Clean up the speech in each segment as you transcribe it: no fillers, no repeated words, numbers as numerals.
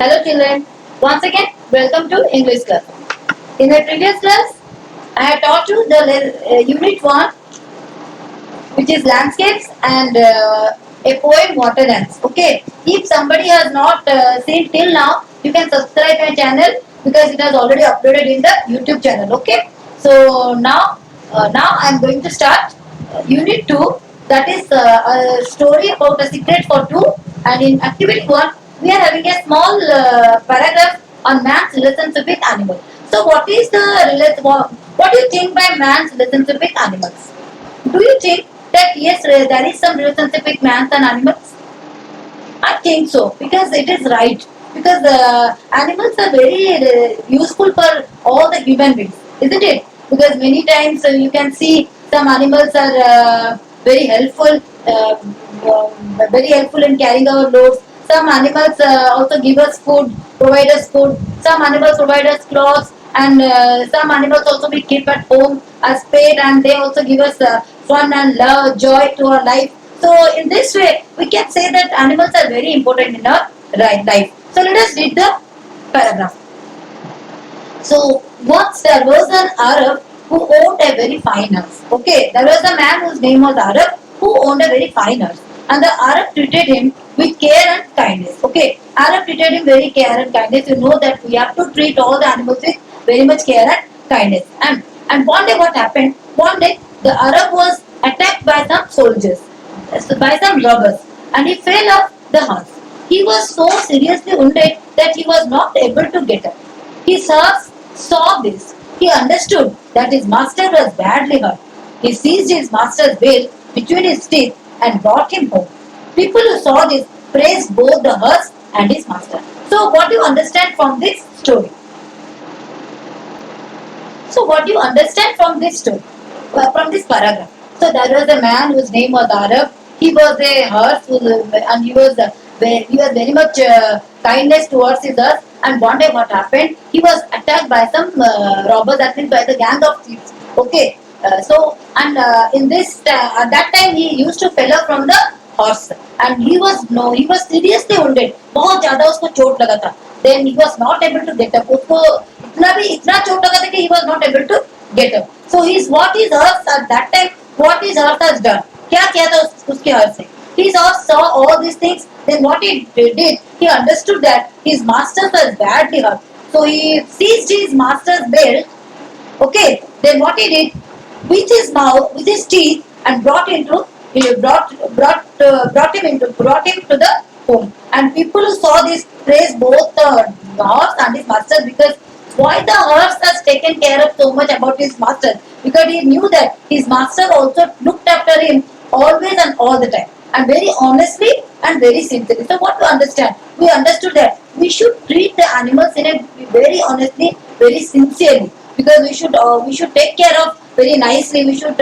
Hello children, once again welcome to English class. In the previous class, I have taught you the unit 1 which is landscapes and a poem water dance. Okay, if somebody has not seen till now, you can subscribe my channel because it has already uploaded in the YouTube channel. Okay, so now I am going to start unit 2, that is a story about a secret for two, and in activity 1 we are having a small paragraph on man's relationship with animals. So what do you think by man's relationship with animals? Do you think that yes, there is some relationship with man and animals? I think so because it is right. Because animals are very useful for all the human beings, isn't it? Because many times you can see some animals are very helpful in carrying our loads. Some animals also give us food, provide us food. Some animals provide us clothes, and some animals also we keep at home as pet, and they also give us fun and love, joy to our life. So in this way, we can say that animals are very important in our life. So let us read the paragraph. So once there was an Arab who owned a very fine horse. Okay, there was a man whose name was Arab who owned a very fine horse, and the Arab treated him with care and kindness. Okay, Arab treated him very care and kindness. You know that we have to treat all the animals with very much care and kindness. And one day what happened? One day the Arab was attacked by some soldiers, by some robbers, and he fell off the horse. He was so seriously wounded that he was not able to get up. His horse saw this. He understood that his master was badly hurt. He seized his master's belt between his teeth and brought him home. People who saw this praised both the horse and his master. So, what do you understand from this story? So, what do you understand from this story? From this paragraph? So, there was a man whose name was Arab. He was a horse, and he was very much kindness towards his horse. And one day, what happened? He was attacked by some robbers, that means by the gang of thieves. Okay, in this at that time he used to fell off from the horse, and he was seriously wounded. बहुत ज़्यादा उसको चोट लगा था. Then he was not able to get up. उसको इतना चोट लगा था कि he was not able to get up. So what his horse at that time, what his horse has done? क्या किया था उसके horse से? His horse saw all these things. Then what he did? He understood that his master was badly hurt. So he seized his master's belt. Okay. Then what he did? With his mouth, with his teeth, and brought him to the home. And people who saw this praised both the horse and his master, because why the horse has taken care of so much about his master, because he knew that his master also looked after him always and all the time, and very honestly and very sincerely. So what to understand? We understood that we should treat the animals in a very honestly, very sincerely, because we should take care of very nicely. We should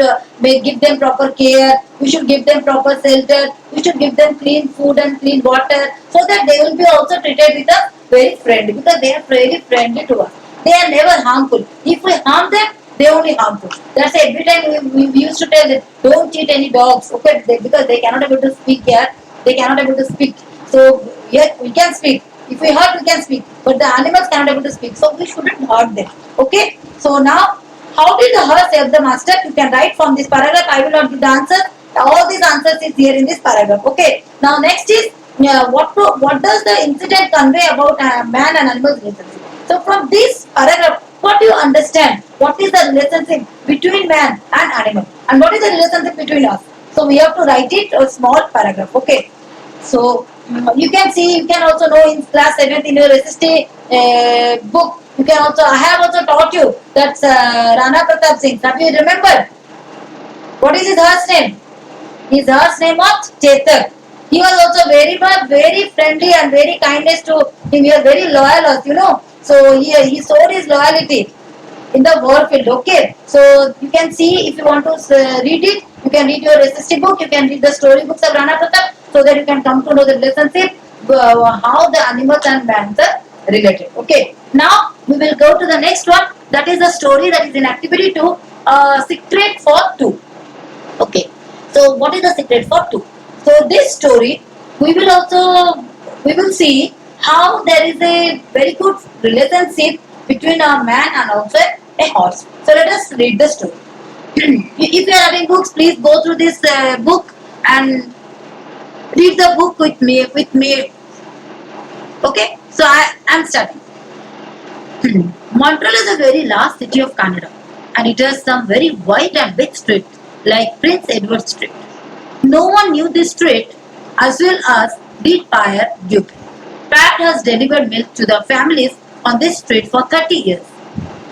give them proper care. We should give them proper shelter. We should give them clean food and clean water, so that they will be also treated with a very friendly, because they are very friendly to us. They are never harmful. If we harm them, they only harmful. That's why every time we used to tell them, don't cheat any dogs, okay? Because they cannot able to speak here. They cannot able to speak. So yes, we can speak. If we hurt, we can speak. But the animals cannot able to speak. So we shouldn't hurt them. Okay? So now, how did the horse help the master? You can write from this paragraph. I will not give the answer. All these answers is here in this paragraph. Okay. Now next is what does the incident convey about man and animals relationship? So from this paragraph, what do you understand? What is the relationship between man and animal? And what is the relationship between us? So we have to write it a small paragraph. Okay. So you can see, you can also know in class 7th in your SST book. You can also, I have also taught you that's Rana Pratap Singh. Have you remembered? What is his horse name? His horse name was Chetak. He was also very friendly and very kindness to him. He was very loyal, you know. So he showed his loyalty in the war field. Okay. So you can see, if you want to read it, you can read your SST book. You can read the story books of Rana Pratap, so that you can come to know the relationship, how the animals and man are related. Okay. Now we will go to the next one. That is the story that is in activity 2. Secret for two. Okay. So what is the secret for two? So this story we will see how there is a very good relationship between a man and also a horse. So let us read the story. If you are having books, please go through this book and read the book with me. Okay, so I am starting. Montreal is a very large city of Canada, and it has some very wide and big streets like Prince Edward Street. No one knew this street as well as did Pierre Dupuy. Pat has delivered milk to the families on this street for 30 years.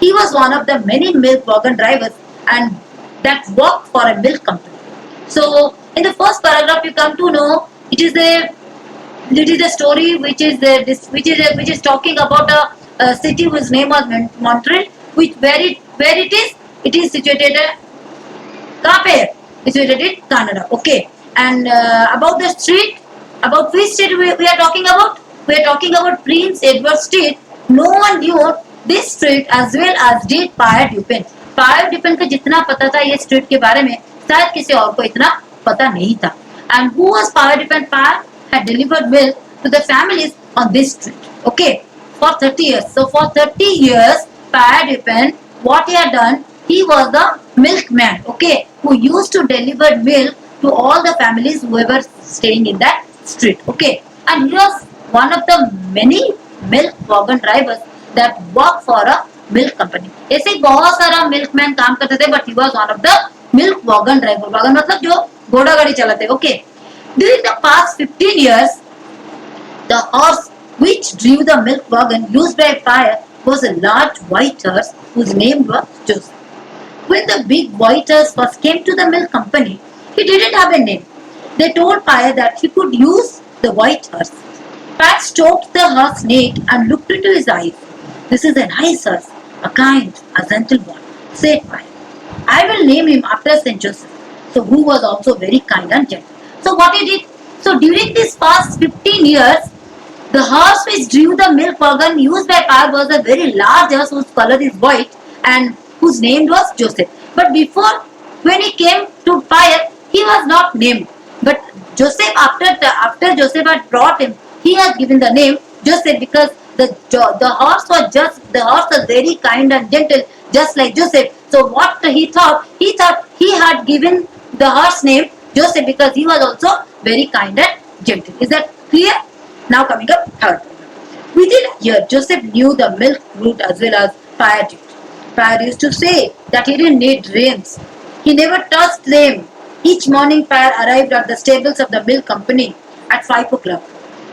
He was one of the many milk wagon drivers and that worked for a milk company. So, in the first paragraph, you come to know it is a story which is talking about a city whose name was Montreal, which where it is situated कहाँ पे है? Situated in Canada. Okay. And about the street, about which street we are talking about? We are talking about Prince Edward Street. No one knew this street as well as did Pierre Dupin. Pierre Dupin का जितना पता था ये street के बारे में शायद किसी और को इतना पता नहीं था. And who was Pierre Dupin? Pierre had delivered milk to the families on this street. Okay, for 30 years. So for 30 years, Pierre Dupin, what he had done, he was the milkman. Okay, who used to deliver milk to all the families who were staying in that street. Okay, and he was one of the many milk wagon drivers that work for a milk company. ऐसे बहुत सारा milkman काम करते थे, but he was one of the milk wagon driver. wagon मतलब जो घोड़ा गाड़ी चलाते. Okay, during the past 15 years, the horse which drew the milk wagon used by Pierre was a large white horse whose name was Joseph. When the big white horse first came to the milk company, he didn't have a name. They told Pierre that he could use the white horse. Pat stroked the horse's neck and looked into his eyes. This is a nice horse, a kind, a gentle one, said Pierre. I will name him after Saint Joseph, so who was also very kind and gentle. So what he did? So during these past 15 years, the horse which drew the milk wagon used by Pierre was a very large horse whose color is white and whose name was Joseph. But before, when he came to Pierre, he was not named. But Joseph, after Joseph had brought him, he has given the name Joseph because the horse was very kind and gentle, just like Joseph. So what he thought he had given the horse name Joseph because he was also very kind and gentle. Is that clear? Now coming up third. Within a year, Joseph knew the milk route as well as Pierre did. Pierre used to say that he didn't need reins. He never touched them. Each morning, Pierre arrived at the stables of the milk company at 5 o'clock.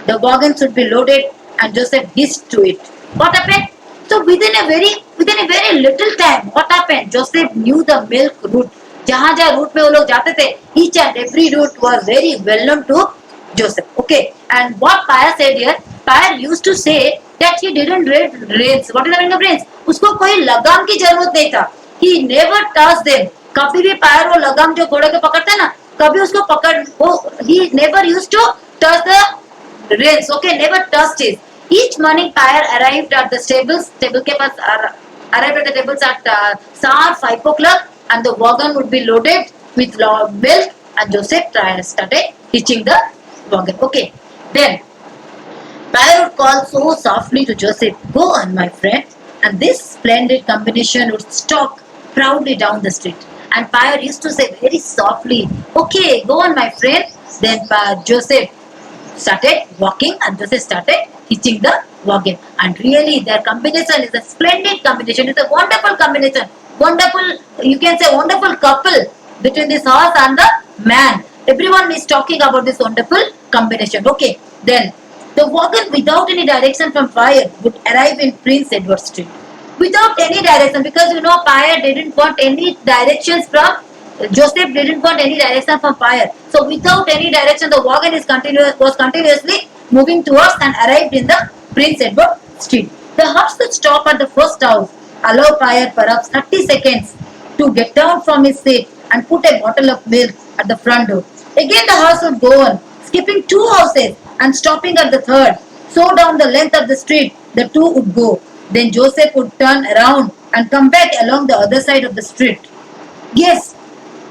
The wagons would be loaded and Joseph hitched to it. What happened? So within a very little time, what happened? Joseph knew the milk route. जहाँ जहाँ route में वो लोग जाते थे, each and every route was very well known to Joseph. Okay, and what Pierre said here, Pierre used to say that he didn't read reins. What is the meaning of reins? उसको कोई लगाम की जरूरत नहीं था. He never touched them. कभी भी Pierre वो लगाम जो घोड़े को पकड़ता है ना, कभी उसको पकड़ वो he never used to touch the reins. Okay, never touched it. Each morning Pierre arrived at the stables. Stable के पास arrived at the tables at 5 o'clock, and the wagon would be loaded with milk, and Joseph started hitching the wagon. Okay, then Pierre would call so softly to Joseph, "Go on, my friend," and this splendid combination would stalk proudly down the street. And Pierre used to say very softly, "Okay, go on, my friend." Then Joseph started walking, and Joseph started hitching the wagon. And really, their combination is a splendid combination. It's a wonderful combination. Wonderful, you can say wonderful couple between this horse and the man. Everyone is talking about this wonderful combination. Okay, then the wagon without any direction from Pierre would arrive in Prince Edward Street. Without any direction, because Pierre didn't want any directions from Joseph didn't want any direction from Pierre. So without any direction, the wagon was continuously moving towards and arrived in the Prince Edward Street. The horse would stop at the first house, allow Pierre perhaps 30 seconds to get down from his seat and put a bottle of milk at the front door. Again the horse would go on, skipping 2 houses and stopping at the third. So down the length of the street, the two would go. Then Joseph would turn around and come back along the other side of the street. Yes,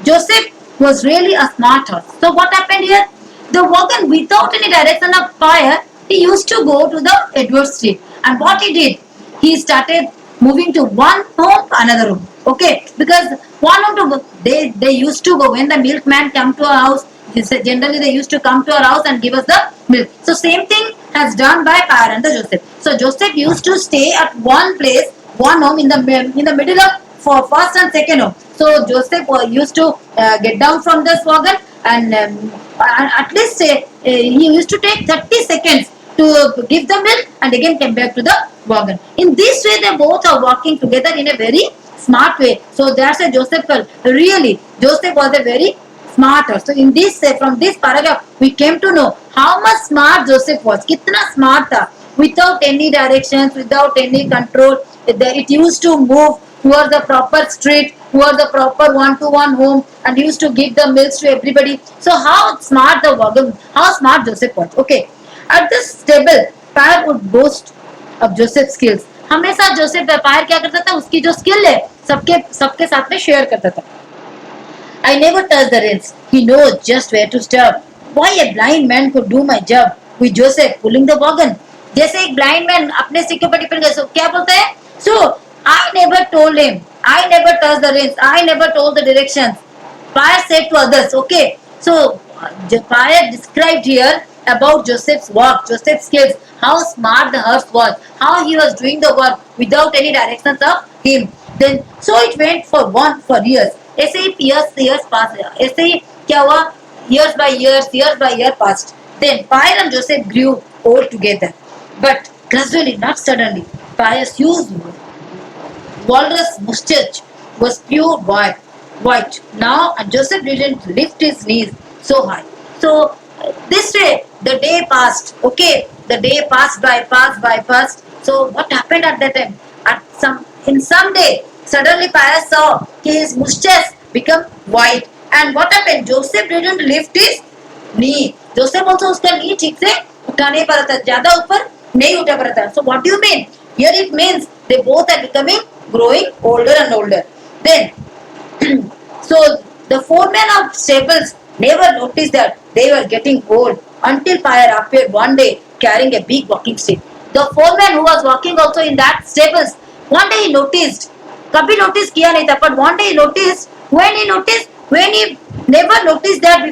Joseph was really a smart horse. So what happened here? The wagon without any direction of Pierre, he used to go to the Edward Street. And what he did, he started moving to one home to another room. Okay, because one home to they used to go when the milkman come to our house. Generally, they used to come to our house and give us the milk. So same thing has done by Pyre and the Joseph. So Joseph used to stay at one place, one home in the middle of for first and second home. So Joseph used to get down from this wagon and at least he used to take 30 seconds to give the milk and again came back to the wagon. In this way, they both are working together in a very smart way. So that's a Joseph felt. Really, Joseph was a very smarter. So in this from this paragraph, we came to know how much smart Joseph was. Kitna smart tha. Without any directions, without any control, it used to move towards the proper street, towards the proper one-to-one home, and used to give the milks to everybody. So how smart the wagon, how smart Joseph was. Okay, at this table, Pyre would boast of Joseph's skills. हमेशा Joseph व्यापार क्या करता था, उसकी जो skill है सबके सबके साथ में शेयर करता था. I never touch the reins. He knows just where to stop. Why a blind man could do my job with Joseph pulling the wagon. जैसे एक blind man अपने सिर के ऊपर डिपेंड कर क्या बोलता है? So I never told him. I never touched the reins. I never told the directions. Pyre said to others. Okay. So Pyre described here about Joseph's work, Joseph's skills, how smart the horse was, how he was doing the work without any directions of him. Then so it went for years. ऐसे ही years passed. ऐसे ही क्या हुआ? Years by year passed. Then Pyre and Joseph grew old together, but gradually, not suddenly. Pyre's huge walrus mustache was pure white. Now, and Joseph didn't lift his knees so high. So this way, the day passed. Okay, the day passed. So what happened at that time? In some day, suddenly Pyre saw his mustache become white. And what happened? Joseph didn't lift his knee. Joseph also उसका knee ठीक से उठा नहीं पा रहा था, ज़्यादा ऊपर नहीं उठा पा रहा था. So what do you mean? Here it means they both are growing older and older. Then, so the foreman of stables never noticed that they were getting old until Pyre appeared one day carrying a big walking stick. The foreman who was working also in that stables, one day he noticed, कभी notice किया नहीं था, but one day he noticed, when he never noticed that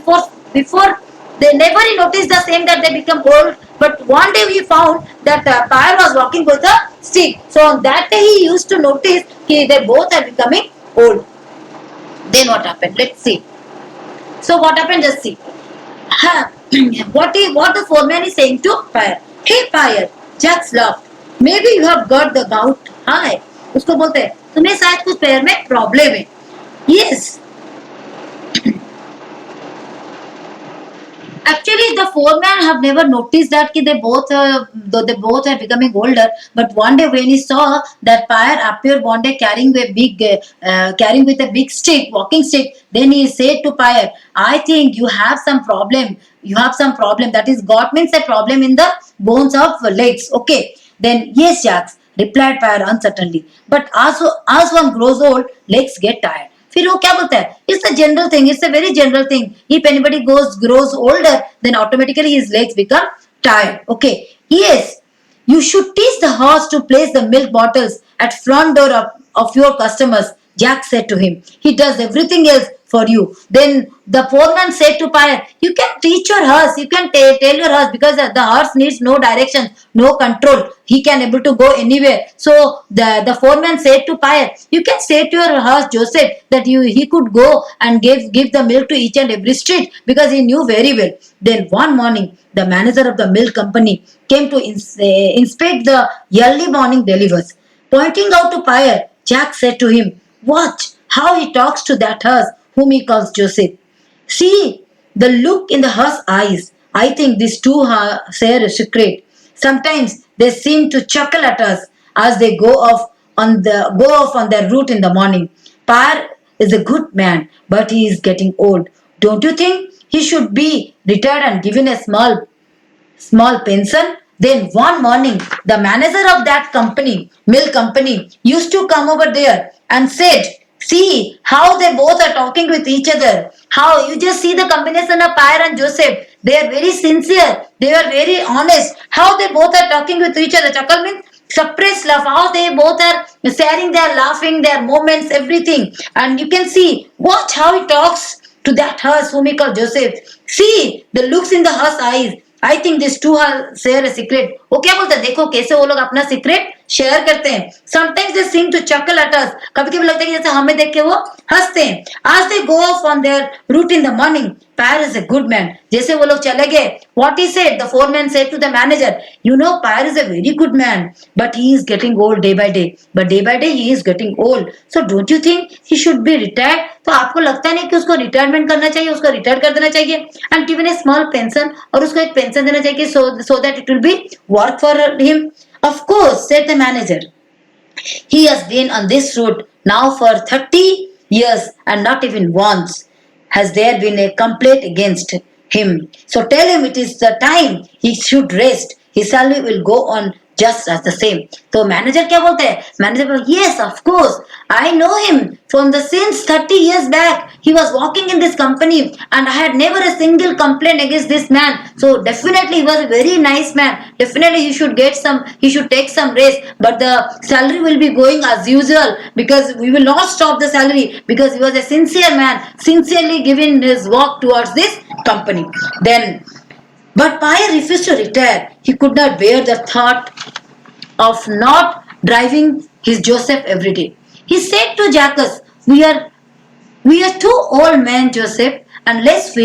before they never he noticed the same that they become old, but one day we found that Pyre was walking with a stick. So on that day he used to notice that they both are becoming old. Then what happened? Let's see. So what happened? Just see. What the foreman is saying to Pyre. Hey Pyre, Jax laughed. Maybe you have got the gout. हाँ, उसको बोलते हैं तुम्हें शायद कुछ पैर में problem है. Yes. Actually, the foreman have never noticed that they both are becoming older. But one day when he saw that Pyre appear one day carrying with a big stick, walking stick, then he said to Pyre, "I think you have some problem. You have some problem. That is, God means a problem in the bones of legs." Okay. Then yes, Jax, replied Pyre uncertainly. But as one grows old, legs get tired. फिर वो क्या बोलता है? It's a general thing. It's a very general thing. If anybody grows older, then automatically his legs become tired. Okay. Yes, you should teach the horse to place the milk bottles at front door of your customers. Jack said to him. He does everything else for you. Then the foreman said to Pyre, you can teach your horse, you can tell your horse, because the horse needs no direction, no control. He can able to go anywhere. So the foreman said to Pyre, you can say to your horse Joseph that he could go and give the milk to each and every street, because he knew very well. Then one morning, the manager of the milk company came to inspect the early morning delivers. Pointing out to Pyre, Jack said to him, watch how he talks to that horse whom he calls Joseph. See the look in the horse's eyes. I think these two share a secret. Sometimes they seem to chuckle at us as they go off on their route in the morning. Pyre is a good man, but he is getting old. Don't you think he should be retired and given a small pension? Then one morning, the manager of that milk company, used to come over there and said, see how they both are talking with each other. How you just see the combination of Pyre and Joseph. They are very sincere. They are very honest. How they both are talking with each other. Chuckle means suppressed laugh. How they both are sharing their laughing, their moments, everything. And you can see, watch how he talks to that horse whom he called Joseph. See the looks in the horse eyes. I think this to her share a secret. वो क्या बोलता है, देखो कैसे वो लोग अपना secret share करते हैं. Sometimes they seem to chuckle at us. कभी कभी लगता है कि जैसे हमें देख के वो हंसते हैं. आज they go off on their route in the morning. Pyre is a good man. जैसे वो लोग चले गए, what he said, the foreman said to the manager, you know, Pyre is a very good man, but he is getting old day by day. But day by day he is getting old. So don't you think he should be retired? तो आपको लगता नहीं कि उसको retirement करना चाहिए, उसको retire कर देना चाहिए, and given a small pension, और उसको एक पेंशन देना चाहिए, so that it will be work for him. Of course, said the manager. He has been on this route now for 30 years and not even once has there been a complaint against him. So tell him it is the time he should rest. His salary will go on just as the same. तो manager क्या बोलते हैं? Manager बोलते हैं, yes, of course, I know him from the since 30 years back. He was working in this company and I had never a single complaint against this man. So definitely he was a very nice man. Definitely he should take some rest. But the salary will be going as usual because we will not stop the salary because he was a sincere man, sincerely giving his work towards this company. Then but Pyre refused to retire. He could not bear the thought of not driving his Joseph every day. He said to Jacques, we are two old men, Joseph, and let us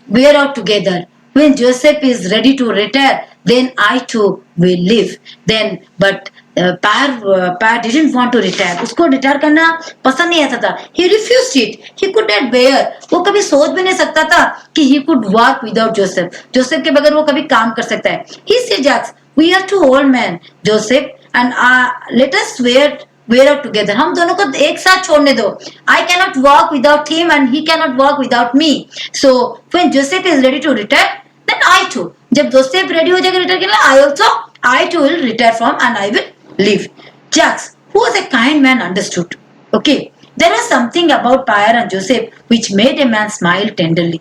wear out together. When Joseph is ready to retire, then I too will live. But Pyre didn't want to retire. उसको retire करना पसंद नहीं आता था. He refused it. He could not bear. वो कभी सोच भी नहीं सकता था कि he could work without Joseph. Joseph के बगैर वो कभी काम कर सकता है. He said, Jacques, we are two old men, Joseph, and let us wear out together. हम दोनों को एक साथ छोड़ने दो. I cannot work without him and he cannot work without me. So when Joseph is ready to retire, then I too. जब Joseph ready हो जाएगा रिटायर करने, I too will retire from and I will leave. Jacques, who was a kind man, understood. Okay, there was something about Pyre and Joseph which made a man smile tenderly.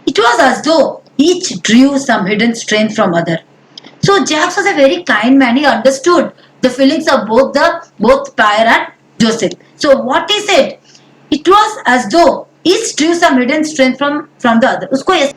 It was as though each drew some hidden strength from other. So Jacques was a very kind man. He understood the feelings of both Pyre and Joseph. So what he said, it was as though each drew some hidden strength from the other. उसको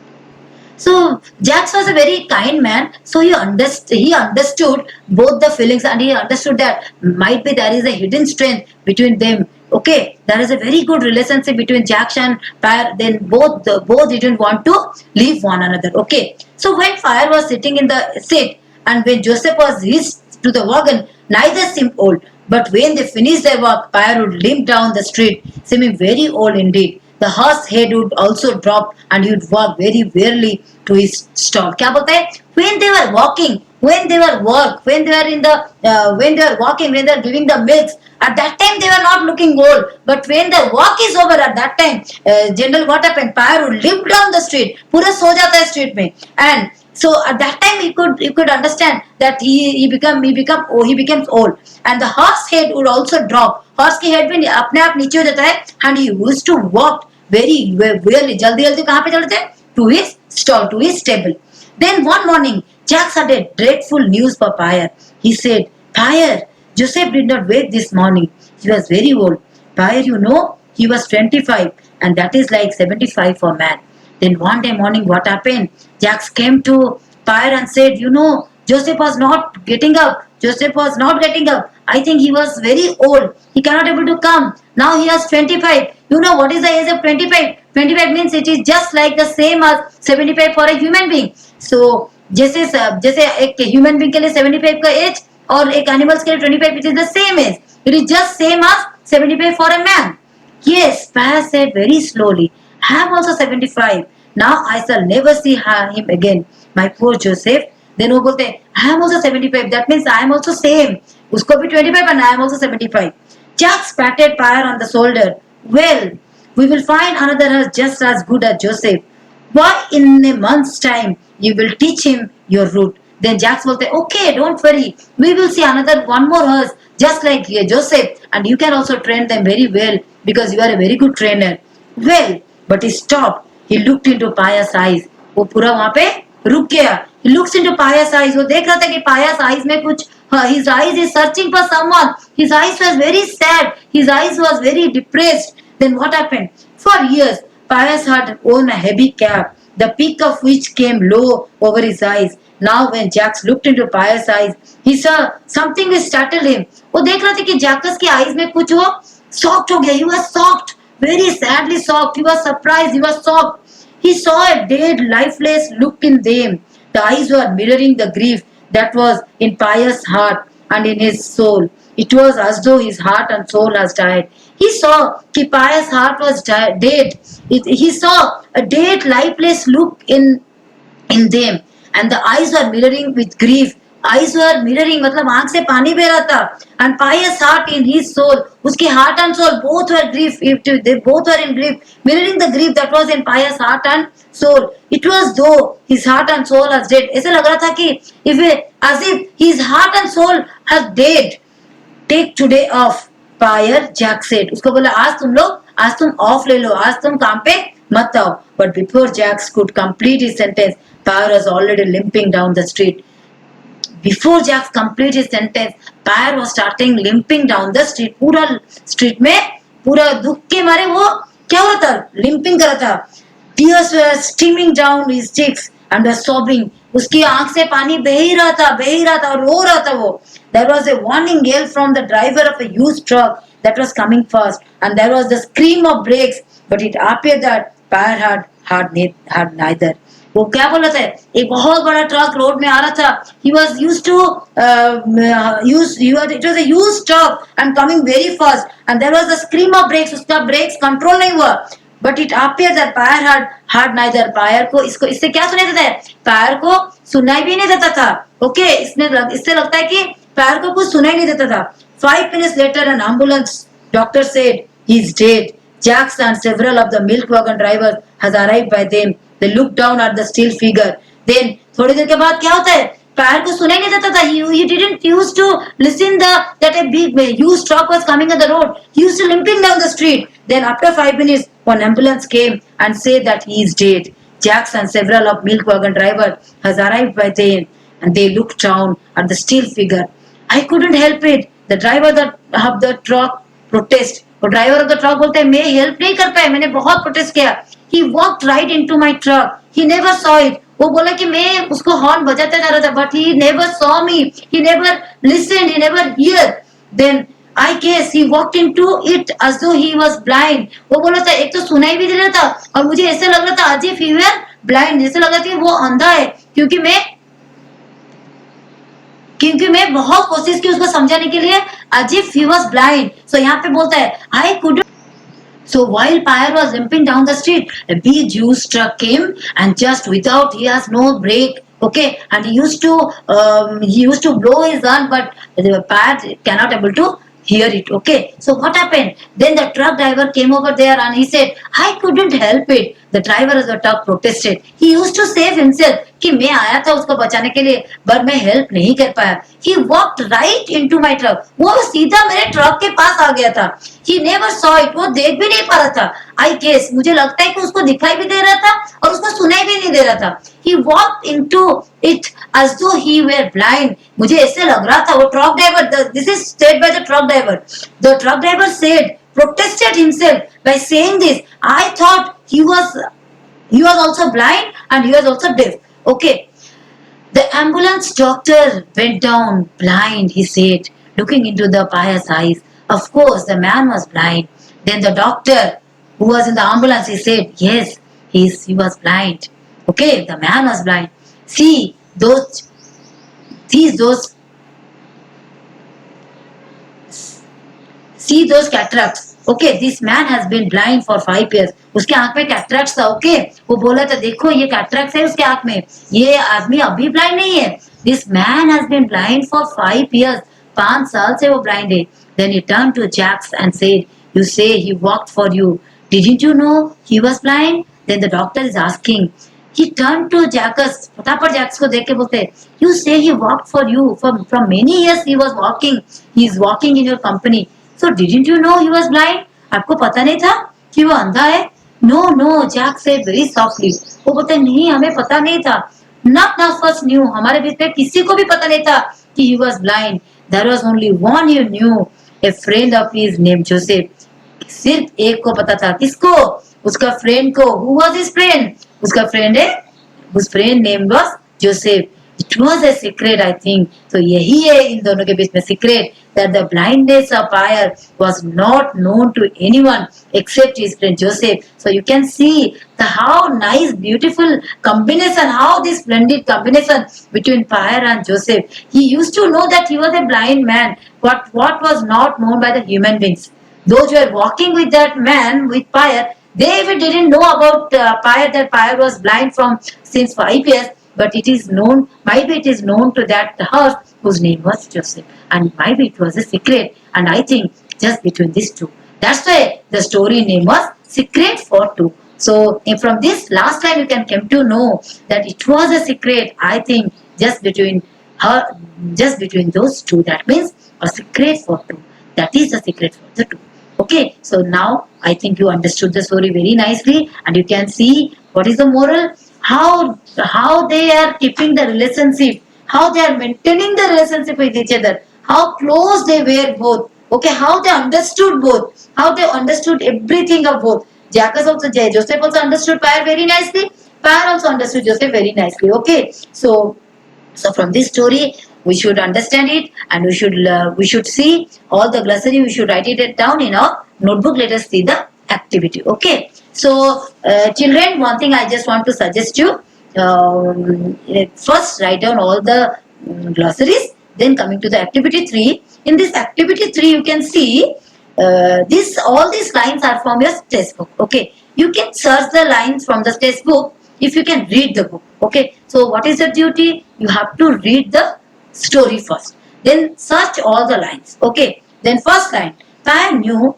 So Jacques was a very kind man. So he understood both the feelings and he understood that might be there is a hidden strength between them. Okay, there is a very good relationship between Jacques and Pyre. Then both didn't want to leave one another. Okay, so when Pyre was sitting in the seat and when Joseph was hitched to the wagon, neither seemed old. But when they finished their work, Pyre would limp down the street, seeming very old indeed. The horse head would also drop and he would walk very wearily to his stall. क्या बोलता है? When they were walking, when they were when they were walking, when they were giving the milks, at that time they were not looking old. But when the walk is over, at that time, general what happened? Pyre would limp down the street. पूरा सो जाता है street में. And so at that time you could understand that he becomes old. And the horse head would also drop. Horse की head भी अपने आप नीचे हो जाता है. And he used to walk very जल्दी जल्दी कहाँ पे चलते हैं? To his stall, to his stable. Then one morning, Jacques had a dreadful news for Pyre. He said, Pyre, Joseph did not wake this morning. He was very old. Pyre, you know, he was 25 and that is like 75 for man. Then one day morning, what happened? Jacques came to Pyre and said, you know, Joseph was not getting up. Joseph was not getting up. I think he was very old. He cannot able to come. Now he has 25. You know what is the age of 25? 25 means it is just like the same as 75 for a human being. So जैसे एक human being के लिए 75 का age और एक animals के लिए 25 it is the same age. It is just same as 75 for a man. Yes, Pyre said very slowly. I am also 75. Now I shall never see him again. My poor Joseph. Then वो बोलते हैं I am also 75. That means I am also same. उसको भी 25 and I am also 75. Jacques patted Pyre on the shoulder. Well, we will find another horse just as good as Joseph. Why, in a month's time, you will teach him your route. Then Jacques will say, okay, don't worry. We will see one more horse just like Joseph. And you can also train them very well because you are a very good trainer. Well, but he stopped He looked into Pius eyes. वो पूरा वहां पे रुक गया. He looks into Pius eyes. वो देख रहा था कि Pius eyes में कुछ, his eyes is searching for someone. His eyes was very sad. His eyes was very depressed. Then what happened? For years, Pius had worn a heavy cap, the peak of which came low over his eyes. Now when Jax looked into Pius' eyes, he saw something which startled him. वो देख रहा था कि Jacques की eyes में कुछ वो shocked हो गया. He was shocked, very sadly shocked. He was surprised. He was shocked. He saw a dead, lifeless look in them. The eyes were mirroring the grief that was in Pius' heart and in his soul. It was as though his heart and soul has died. He saw that Pius' heart was dead. He saw a dead, lifeless look in them, and the eyes were mirroring with grief. Eyes were mirroring मतलब आंख से पानी बह रहा था. And Pius' heart in his soul, उसके heart and soul both were grief. They both were in grief, mirroring the grief that was in Pius' heart and soul. It was though his heart and soul was dead. ऐसे लग रहा था कि as if his heart and soul has dead. Take today off, Pius, Jack said. उसको बोला आज तुम of ले लो, आज तुम काम पे मत आओ. But before Jack could complete his sentence, Pius was already limping down the street. Before Jack completed his sentence, Pius was starting limping down the street. पूरा street में पूरा दुख के मारे वो क्या हो रहा था? Limping कर रहा था. Tears were streaming down his cheeks and was sobbing. उसकी आंख से पानी बह ही रहा था और रो रहा था वो. There was a warning yell from the driver of a used truck that was coming fast, and there was the scream of brakes. But it appeared that Pius had neither. वो क्या बोल रहा था? एक बहुत बड़ा ट्रक रोड में आ रहा था. He was used to it was a used truck and coming very fast, and there was the scream of brakes. उसका brakes control नहीं हुआ. But it appears that Pius had neither. Pius को इससे क्या सुनाई देता है? Pius को सुनाई भी नहीं देता था. Okay, इससे लगता है कि Pius को कुछ सुनाई नहीं देता था. 5 minutes later, an ambulance doctor said he's dead. Jax and several of the milk wagon drivers has arrived by them. They looked down at the still figure. Then थोड़ी देर के बाद क्या होता है? Pius को सुनाई नहीं देता था. He didn't used to listen that a big huge truck was coming on the road. He used to limping down the street. Then after 5 minutes, one ambulance came and said that he is dead. Jax and several of milk wagon drivers has arrived by them, and they looked down at the still figure. I couldn't help it. The driver of the truck protest. वो driver of the truck बोलते हैं मैं help नहीं कर पाया, मैंने बहुत protest किया. He walked right into my truck. He never saw it. वो बोला कि मैं उसको हॉर्न बजाते जा रहा था, but he never saw me. He never listened. He never heard. Then I guess he walked into it as though he was blind. वो बोला था एक तो सुनाई भी दे रहा था और मुझे ऐसे लग रहा था as if he were blind. जैसे लग रहा था वो अंधा है क्योंकि मैं बहुत कोशिश की उसको समझाने के लिए as if he was blind. So यहाँ पे बोलता है I couldn't. So while Pius was limping down the street, a big used truck came and just without, he has no brake. Okay, and he used to blow his horn, but the Pius cannot able to hear it. Okay, so what happened? Then the truck driver came over there and he said, I couldn't help it. The driver of the truck protested. He used to save himself कि मैं आया था उसको बचाने के लिए, but मैं help नहीं कर पाया. He walked right into my truck. वो सीधा मेरे ट्रक के पास आ गया था. He never saw it. वो देख भी नहीं पा रहा था. I guess मुझे लगता है कि उसको दिखाई भी दे रहा था और उसको सुनाई भी नहीं दे रहा था. He walked into it as though he were blind. मुझे ऐसे लग रहा था. वो truck driver, this is said by the truck driver. The truck driver protested himself by saying this. I thought he was also blind and he was also deaf. Okay. The ambulance doctor went down blind, he said, looking into the Pius' eyes. Of course, the man was blind. Then the doctor who was in the ambulance, he said, yes, he was blind. Okay, the man was blind. See those cataracts. Okay, this man has been blind for 5 years. उसके आंख में cataracts था. Okay, वो बोला था देखो ये cataracts है उसके आंख में. ये आदमी अभी ब्लाइंड नहीं है. This man has been blind for 5 years. 5 साल से वो ब्लाइंड है. Then he turned to Jax and said, you say he walked for you. Didn't you know he was blind? Then the doctor is asking. He turned to Jax. फटाफट Jacques को देख के बोलते, you say he walked for you. From many years he was walking. He is walking in your company. So didn't you know he was blind? आपको पता नहीं था कि वो अंधा है? No, no, Jack said very softly. वो बोलते नहीं हमें पता नहीं था. Not none of us knew. हमारे बीच में किसी को भी पता नहीं था कि he was blind. There was only one who knew. A friend of his named Joseph. सिर्फ एक को पता था. किसको? उसका फ्रेंड को. Who was his friend? उसका फ्रेंड है. Whose friend name was Joseph. It was a secret, I think. So यही है इन दोनों के बीच में secret that the blindness of fire was not known to anyone except his friend Joseph. So you can see the how nice, beautiful combination, how this splendid combination between fire and Joseph. He used to know that he was a blind man, but what was not known by the human beings. Those who were walking with that man with fire, they even didn't know about fire, that fire was blind from since 5 years, but it is known, maybe it is known to that horse whose name was Joseph, and maybe it was a secret, and I think just between these two. That's why the story name was Secret for Two. So from this last line you can come to know that it was a secret, I think, just between her, just between those two. That means a secret for two. That is the secret for the two. Okay, so now I think you understood the story very nicely, and you can see what is the moral, how they are keeping the relationship, how they are maintaining the relationship with each other, how close they were both. Okay, how they understood both, how they understood everything of both. Joseph also understood Pyre very nicely. Pyre also understood Joseph very nicely. Okay, so from this story we should understand it, and we should see all the glossary. We should write it down in our notebook. Let us see the activity. Okay. So children, one thing I just want to suggest you. First write down all the glossaries. Then coming to the activity 3. In this activity 3, you can see this all these lines are from your textbook. Okay. You can search the lines from the textbook if you can read the book. Okay. So what is the duty? You have to read the story first. Then search all the lines. Okay. Then first line. I knew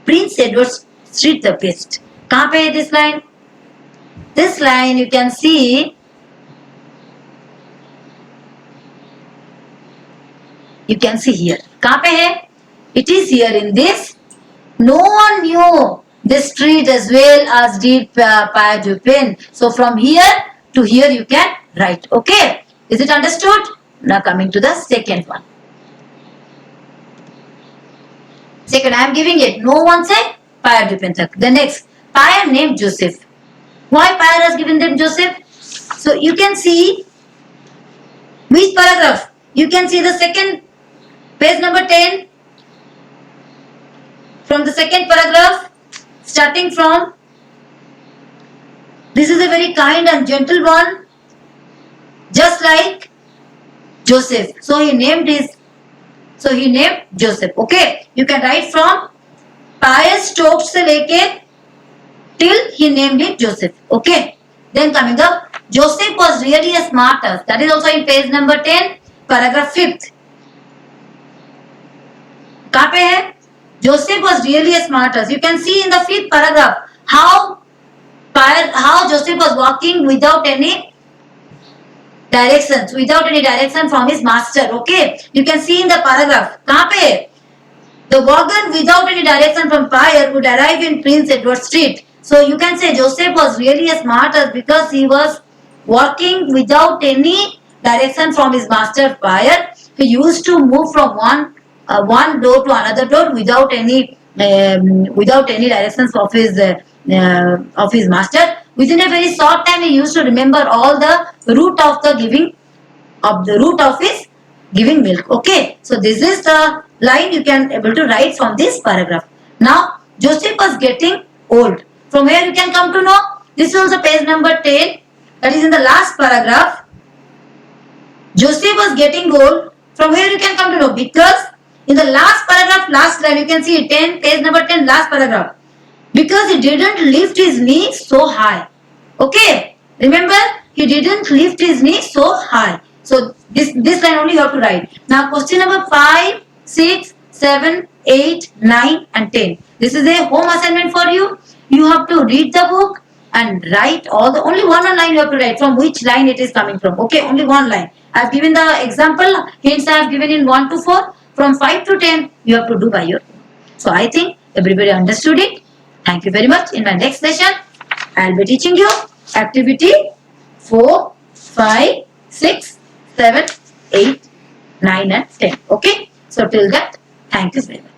Prince Edward Street the best. कहाँ पे है this line? This line you can see. You can see here. कहाँ पे है? It is here in this. No one knew this street as well as did Pierre Dupin. So from here to here you can write. Okay. Is it understood? Now coming to the second one. Second, I am giving it. No one said Pierre Dupin. The next, Pierre named Joseph. Why Pierre has given them Joseph? So you can see which paragraph. You can see the second page number 10. From the second paragraph, starting from, this is a very kind and gentle one, just like Joseph. So he named Joseph. Okay, you can write from Pius Stokes se leke till he named it Joseph. Okay, then coming up, Joseph was really a smart ass. That is also in page number 10, paragraph 5th. कहाँ पे है? Joseph was really a smart ass. You can see in the 5th paragraph how Joseph was walking without any direction from his master. Okay, you can see in the paragraph. कहाँ पे? The wagon without any direction from Pierre would arrive in Prince Edward Street. So you can say Joseph was really a smart ass because he was walking without any direction from his master Pierre. He used to move from one door to another door without any directions of his master. Within a very short time, he used to remember all the root of his giving milk. Okay, so this is the line you can able to write from this paragraph. Now Joseph was getting old. From here you can come to know. This is also page number 10. That is in the last paragraph. Joseph was getting old. From here you can come to know, because in the last paragraph, last line, you can see 10, page number 10, last paragraph. Because he didn't lift his knee so high. Okay, remember, he didn't lift his knee so high. So this line only you have to write. Now question number 5, 6, 7, 8, 9 and 10. This is a home assignment for you. You have to read the book and write only one line you have to write from which line it is coming from. Okay, only one line. I have given the example, hints I have given in 1 to 4. From 5 to 10, you have to do by your own. So I think everybody understood it. Thank you very much. In my next session, I'll be teaching you activity 4, 5, 6, 7, 8, 9 and 10. Okay. So till that, thank you very much.